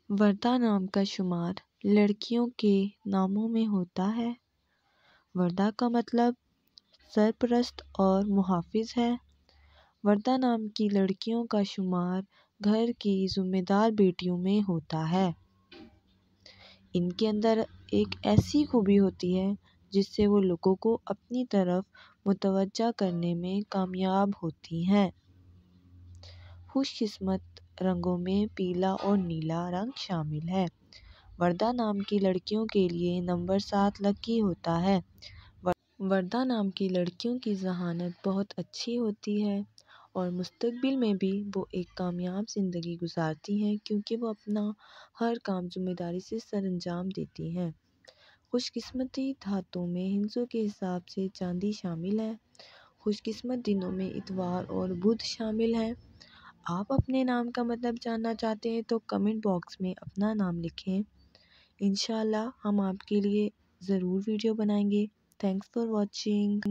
وردہ نام کا شمار لڑکیوں کے ناموں میں ہوتا ہے۔ وردہ کا مطلب سرپرست اور محافظ ہے۔ وردہ نام کی لڑکیوں کا شمار گھر کی ذمہ دار بیٹیوں میں ہوتا ہے۔ ان کے اندر ایک ایسی خوبی ہوتی ہے جس سے وہ لوگوں کو اپنی طرف متوجہ کرنے میں کامیاب ہوتی ہیں۔ خوش قسمت رنگوں میں پیلا اور نیلا رنگ شامل ہے۔ وردہ نام کی لڑکیوں کے لیے نمبر 7 لکی ہوتا ہے۔ وردہ نام کی لڑکیوں کی ذہانت بہت اچھی ہوتی ہے اور مستقبل میں بھی وہ ایک کامیاب زندگی گزارتی ہیں کیونکہ وہ اپنا ہر کام ذمہ داری سے سر انجام دیتی ہیں۔ خوش قسمتی دھاتوں میں ہندسوں کے حساب سے چاندی شامل ہے۔ خوش قسمت دنوں میں اتوار اور بدھ شامل ہیں۔ آپ اپنے نام کا مطلب جاننا چاہتے ہیں تو کمنٹ باکس میں اپنا نام لکھیں۔ انشاءاللہ ہم آپ کے لیے ضرور ویڈیو بنائیں گے۔ Thanks for watching.